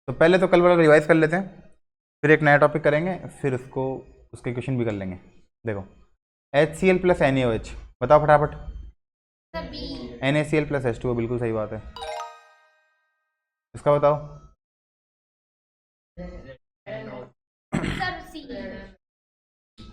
तो पहले तो कल वाला रिवाइज कर लेते हैं, फिर एक नया टॉपिक करेंगे, फिर उसको उसके क्वेश्चन भी कर लेंगे। देखो HCl प्लस NaOH, बताओ फटाफट। NaCl प्लस H2O, बिल्कुल सही बात है। इसका बताओ।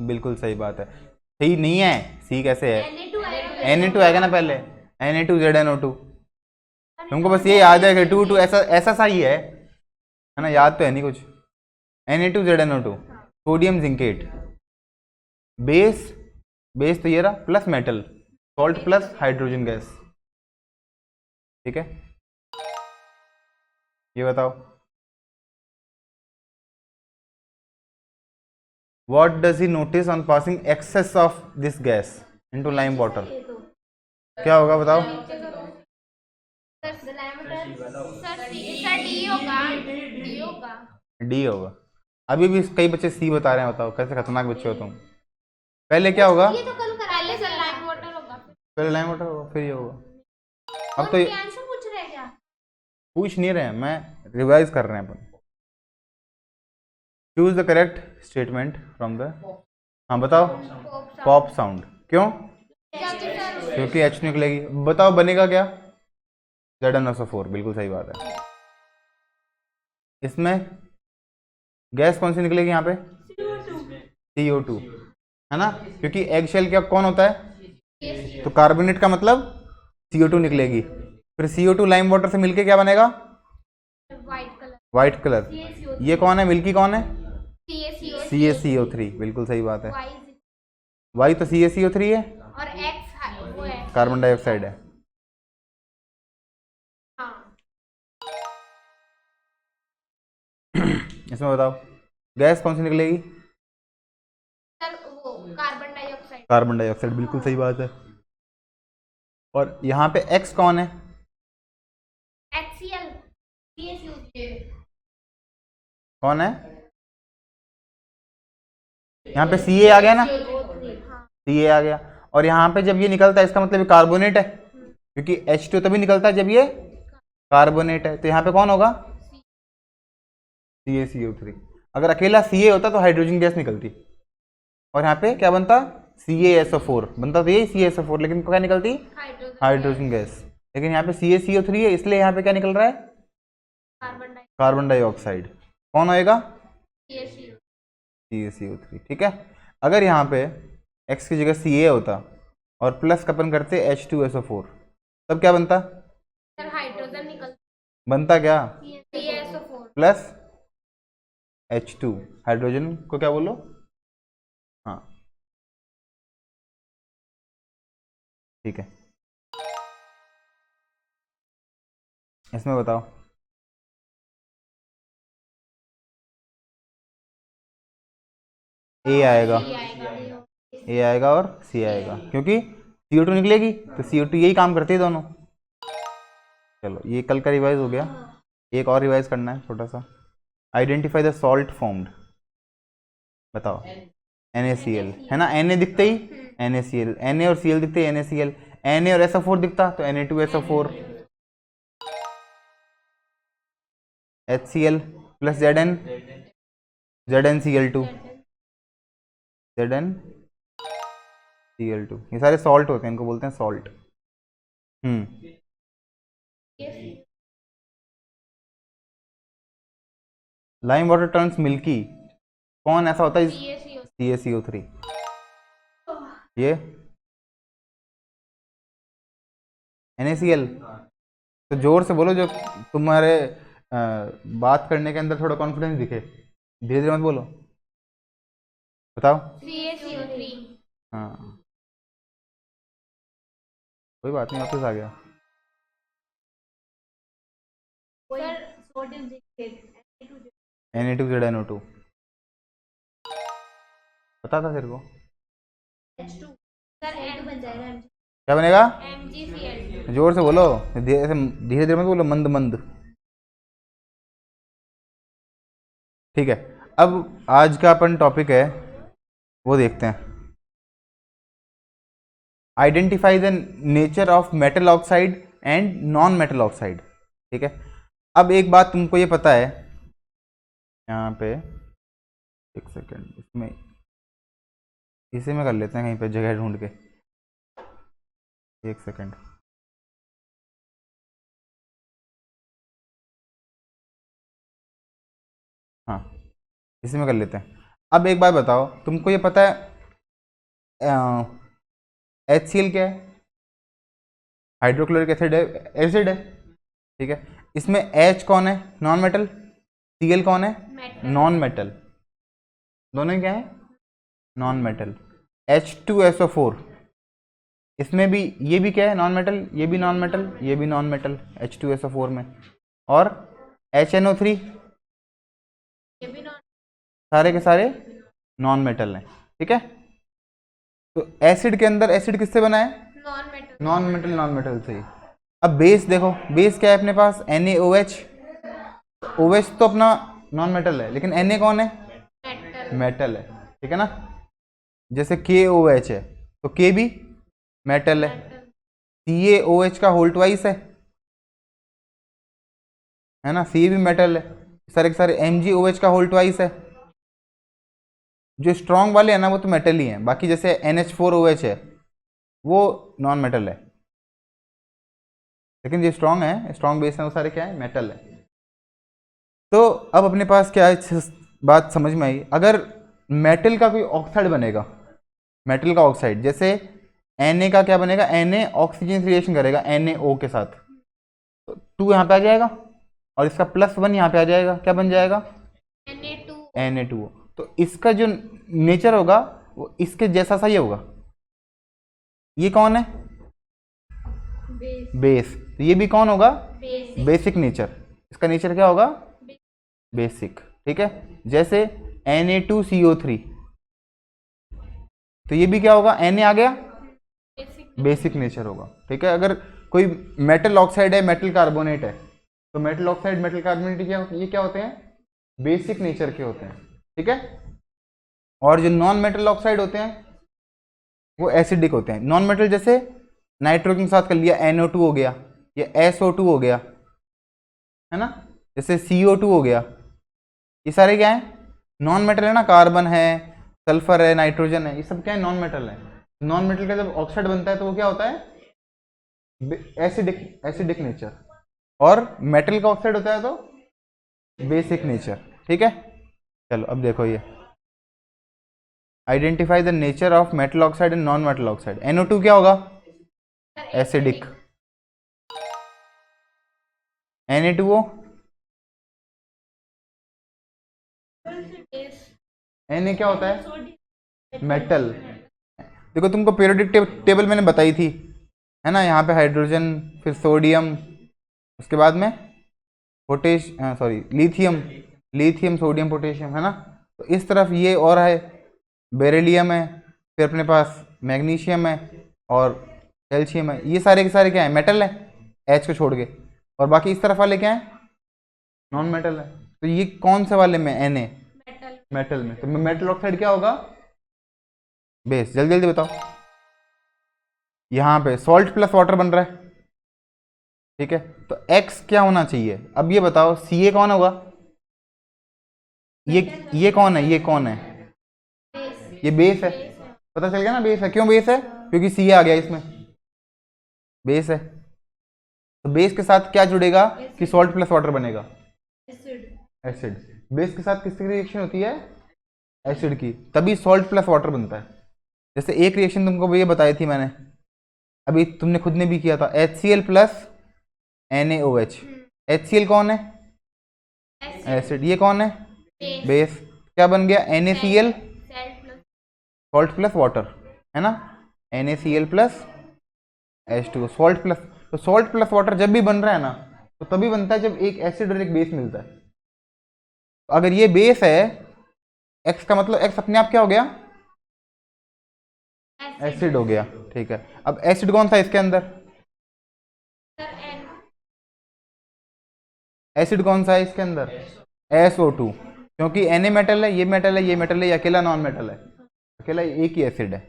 बिल्कुल सही बात है। सही नहीं है, सी कैसे है? Na2 आएगा ना पहले, Na2ZNO2। तुमको बस ये याद है कि 2 ऐसा ऐसा सा ही है ना, याद तो है नहीं कुछ। Na2ZNO2, sodium zincate, base, base तो ये रहा, plus metal, salt plus hydrogen gas. ठीक है, ये बताओ। What does he notice on passing excess of this gas into lime water? क्या होगा बताओ। डी होगा। अभी भी कई बच्चे सी बता रहे हैं, बताओ कैसे खतरनाक बच्चे हो तुम। पहले क्या होगा? ये तो कल पहले लाइम वाटर होगा, पहले लाइम वाटर होगा, फिर ये होगा। अब तो पूछ रहे हैं क्या? पूछ नहीं रहे हैं, मैं रिवाइज कर रहे हैं अपन। Choose the correct statement from the, हाँ बताओ। पॉप साउंड, क्यों? क्योंकि H निकलेगी। बताओ बनेगा क्या? ZnSO4, बिल्कुल सही बात है। इसमें गैस कौन सी निकलेगी यहाँ पे? CO2, है ना, क्योंकि एग शेल क्या कौन होता है? तो कार्बोनेट का मतलब CO2 निकलेगी। फिर CO2 लाइम वाटर से मिलके क्या बनेगा? White colour. ये कौन है? मिल्की कौन है? CaCO3, बिल्कुल सही बात है। Y तो CaCO3 है और X वो है कार्बन डाइऑक्साइड है। हाँ। इसमें बताओ गैस कौन सी निकलेगी? सर वो कार्बन डाइऑक्साइड। कार्बन डाइऑक्साइड, बिल्कुल सही बात है। और यहाँ पे X कौन है? HCl कौन है? यहाँ पे Ca आ गया ना, Ca आ गया। और यहाँ पे जब ये निकलता है इसका मतलब ये कार्बोनेट है, क्योंकि H2 तभी निकलता है जब ये कार्बोनेट है। तो यहाँ पे कौन होगा? CaCO3। अगर अकेला Ca होता तो हाइड्रोजन गैस निकलती, और यहाँ पे क्या बनता? CaSO4 बनता, तो यही CaSO4, लेकिन क्या निकलती? Hydrogen gas. लेकिन यहाँ पे CaCO3 है, इसलिए यहाँ पे क्या निकल रहा है? Carbon dioxide. कौन होएगा? CaCO3। ठीक है। अगर यहाँ पे X की जगह Ca होता और प्लस कपन करते H2SO4, तब क्या बनता? हाइड्रोजन निकल बनता क्या? CaSO4 प्लस H2, हाइड्रोजन को क्या बोलो? हाँ ठीक है। इसमें बताओ। A आएगा, A आएगा और C आएगा, क्योंकि CO2 निकलेगी, तो CO2 यही काम करती है दोनों। चलो ये कल का रिवाइज हो गया, एक और रिवाइज करना है छोटा सा। आइडेंटिफाई द सॉल्ट फॉर्म्ड, बताओ। NaCl है ना, Na दिखते ही NaCl, Na और Cl दिखते ही NaCl, Na और SO4 दिखता तो Na2SO4, HCl plus Zn, ZnCl2, ZnCl2। ये सारे सॉल्ट होते हैं, इनको बोलते हैं salt. Lime water turns milky, कौन ऐसा होता है? CaCO3। ये NaCl। तो जोर से बोलो, जो तुम्हारे बात करने के अंदर थोड़ा कॉन्फिडेंस दिखे, धीरे धीरे मत बोलो। बताओ। CaCO3। हाँ कोई बात नहीं, वापस आ गया। Na2ZNO2, पता था तेरे को? क्या बनेगा? जोर से बोलो, धीरे धीरे मत बोलो, मंद मंद। ठीक है, अब आज का अपन टॉपिक है वो देखते हैं। Identify the nature of metal oxide and non metal oxide. ठीक है, अब एक बात तुमको ये पता है यहाँ पे एक सेकेंड, इसमें इसी में कर लेते हैं कहीं पे जगह ढूंढ के, एक सेकेंड। हाँ, इसी में कर लेते हैं। अब एक बात बताओ, तुमको ये पता है HCl क्या है? हाइड्रोक्लोरिक एसिड है, एसिड है, ठीक है। इसमें H कौन है? Non metal. Cl कौन है? मेटल। Non metal. दोनों क्या है? Non metal. H2SO4, इसमें भी ये भी क्या है? Non metal. ये भी नॉन मेटल, ये भी नॉन मेटल H2SO4 में। और HNO3, ये भी नॉन सारे के सारे नॉन मेटल हैं, ठीक है। तो एसिड के अंदर एसिड किससे बना है? Non metal. नॉन मेटल से ही। अब बेस देखो, बेस क्या है अपने पास? NaOH। OH तो अपना नॉन मेटल है, लेकिन Na कौन है? मेटल। मेटल है, ठीक है ना। जैसे KOH है तो K भी मेटल है। CaOH का होल ट्वाइस है ना, Ca भी मेटल है। सारे के सारे MgOH का होल ट्वाइस है। जो स्ट्रॉन्ग वाले हैं ना वो तो मेटल ही हैं, बाकी जैसे NH4OH है वो नॉन मेटल है, लेकिन जो स्ट्रॉन्ग है, स्ट्रॉन्ग बेस है, वो सारे क्या है? मेटल है। तो अब अपने पास क्या है, बात समझ में आई। अगर मेटल का कोई ऑक्साइड बनेगा, मेटल का ऑक्साइड, जैसे Na का क्या बनेगा? Na ऑक्सीजन रिएक्शन करेगा NaO के साथ, तो 2 यहाँ पे आ जाएगा और इसका +1 यहाँ पे आ जाएगा, क्या बन जाएगा? Na2O। तो इसका जो नेचर होगा वो इसके जैसा सा ही होगा। ये कौन है? बेस। तो ये भी कौन होगा? Basic nature. इसका नेचर क्या होगा? बेसिक, ठीक है। जैसे Na2CO3, तो ये भी क्या होगा? Na आ गया, बेसिक नेचर होगा, ठीक है। अगर कोई मेटल ऑक्साइड है, मेटल कार्बोनेट है, तो मेटल ऑक्साइड, मेटल कार्बोनेट ये क्या होते हैं? बेसिक नेचर के होते हैं, ठीक है। और जो नॉन मेटल ऑक्साइड होते हैं वो एसिडिक होते हैं। नॉन मेटल जैसे नाइट्रोजन के साथ कर लिया NO2 हो गया, या SO2 हो गया, है ना, जैसे CO2 हो गया, ये सारे क्या है? नॉन मेटल है ना। कार्बन है, सल्फर है, नाइट्रोजन है, ये सब क्या है? नॉन मेटल है। नॉन मेटल का जब ऑक्साइड बनता है तो वो क्या होता है? Acidic nature. और मेटल का ऑक्साइड होता है तो बेसिक नेचर, ठीक है। चलो अब देखो, ये identify the nature of metal oxide and non metal oxide. NO2 क्या होगा? एसिडिक। Na2O, Na क्या होता है? मेटल। देखो तुमको पीरियोडिक टेबल मैंने बताई थी, है ना। यहाँ पे हाइड्रोजन, फिर सोडियम, उसके बाद में लिथियम, सोडियम, पोटेशियम, है ना। तो इस तरफ ये और है, बेरिलियम है, फिर अपने पास मैग्नीशियम है और कैल्शियम है। ये सारे के सारे क्या है? मेटल है, H को छोड़ के। और बाकी इस तरफ वाले क्या है? नॉन मेटल है। तो ये कौन से वाले में? Na मेटल में। तो मेटल ऑक्साइड क्या होगा? बेस। जल्दी जल्दी बताओ। यहाँ पे सॉल्ट प्लस वाटर बन रहा है, ठीक है। तो X क्या होना चाहिए? अब ये बताओ, Ca कौन होगा? ये कौन है? ये कौन है? ये बेस है। पता चल गया ना बेस है। क्यों बेस है? क्योंकि Ca आ गया इसमें, बेस है। तो बेस के साथ क्या जुड़ेगा कि सॉल्ट प्लस वाटर बनेगा? एसिड। बेस के साथ किसकी रिएक्शन होती है? एसिड की, तभी सॉल्ट प्लस वाटर बनता है। जैसे एक रिएक्शन तुमको ये बताई थी मैंने, अभी तुमने खुद ने भी किया था, HCl प्लस NaOH। HCl कौन है? एसिड। ये कौन है? बेस। क्या बन गया? NaCl, सॉल्ट प्लस वाटर, है ना। NaCl plus H2O, salt plus. तो सॉल्ट प्लस वाटर जब भी बन रहा है ना, तो तभी बनता है जब एक एसिड और एक बेस मिलता है। तो अगर ये बेस है, X का मतलब X अपने आप क्या हो गया? एसिड हो गया, ठीक है। अब एसिड कौन सा है इसके अंदर? एसिड कौन सा है इसके अंदर? SO2, क्योंकि Na मेटल है, ये मेटल है, ये मेटल है, ये अकेला नॉन मेटल है, अकेला एक ही एसिड है।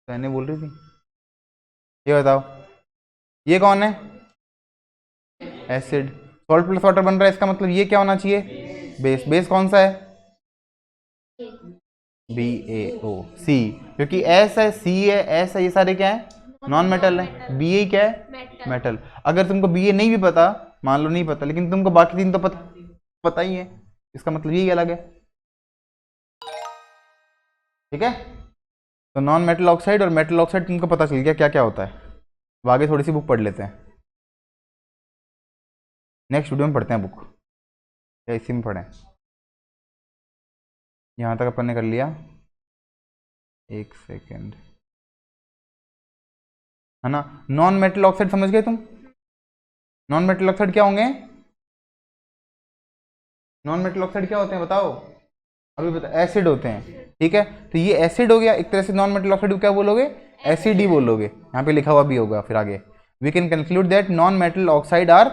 तो Na बोल रही थी। ये बताओ, ये कौन है? एसिड। सॉल्ट प्लस वाटर बन रहा है, इसका मतलब ये क्या होना चाहिए, बेस। बेस कौन सा है, BaO, C, क्योंकि S है, C है, S है, ये सारे क्या है, नॉन मेटल है। Ba क्या है, मेटल। मेटल। अगर तुमको Ba नहीं भी पता, मान लो नहीं पता, लेकिन तुमको बाकी तीन तो पता ही है, इसका मतलब यही अलग है। ठीक है, तो नॉन मेटल ऑक्साइड और मेटल ऑक्साइड तुमको पता चल गया क्या क्या होता है। अब आगे थोड़ी सी बुक पढ़ लेते हैं, नेक्स्ट वीडियो में पढ़ते हैं बुक, या इसी में पढ़ें। यहाँ तक अपन ने कर लिया, एक सेकेंड, है ना। नॉन मेटल ऑक्साइड समझ गए तुम, नॉन मेटल ऑक्साइड क्या होंगे, नॉन मेटल ऑक्साइड क्या होते हैं बताओ, अभी बता, एसिड होते हैं। ठीक है, तो ये एसिड हो गया एक तरह से, नॉन मेटल ऑक्साइड को क्या बोलोगे, एसिड ही बोलोगे, यहाँ पे लिखा हुआ भी होगा फिर आगे। We can conclude that non metal oxide are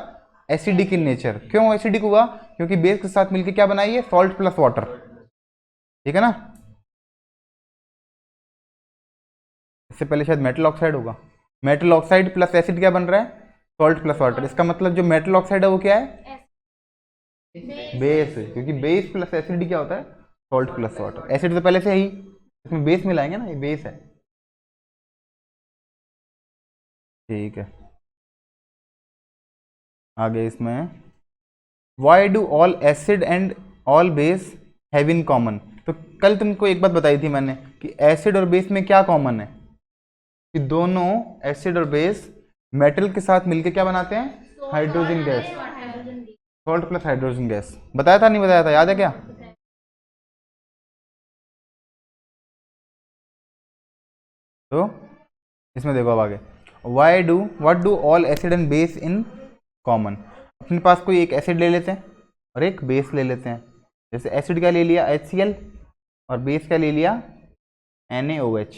acidic in nature. क्यों एसिडिक हुआ, क्योंकि बेस के साथ मिलकर क्या बनाइए, सॉल्ट प्लस वाटर। ठीक है ना, इससे पहले शायद मेटल ऑक्साइड होगा, मेटल ऑक्साइड प्लस एसिड क्या बन रहा है, सॉल्ट प्लस वाटर। इसका मतलब जो मेटल ऑक्साइड है वो क्या है, बेस, क्योंकि बेस प्लस एसिड क्या होता है, सॉल्ट प्लस वाटर। एसिड तो पहले से ही, इसमें बेस मिलाएंगे ना, ये बेस है। ठीक है, आगे इसमें, why do all acid and all base have in common. तो कल तुमको एक बात बताई थी मैंने कि एसिड और बेस में क्या कॉमन है, कि दोनों एसिड और बेस मेटल के साथ मिलकर क्या बनाते हैं, hydrogen gas, salt plus hydrogen gas. बताया था नहीं बताया था, याद है क्या। तो इसमें देखो अब आगे, what do all acid and base in common. अपने पास कोई एक एसिड ले लेते हैं और एक बेस ले लेते हैं। जैसे एसिड का ले लिया HCl और बेस का ले लिया NaOH।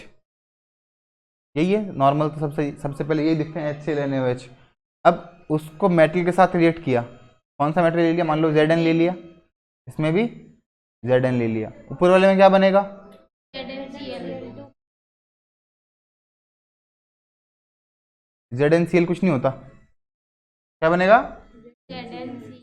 यही है नॉर्मल, तो सबसे सबसे पहले यही दिखते हैं, HCl NaOH। अब उसको मेटल के साथ रिएक्ट किया, कौन सा मेटल ले लिया, मान लो Zn ले लिया, इसमें भी Zn ले लिया, ऊपर वाले में क्या बनेगा, ZnCl कुछ नहीं होता, क्या बनेगा, ZnC।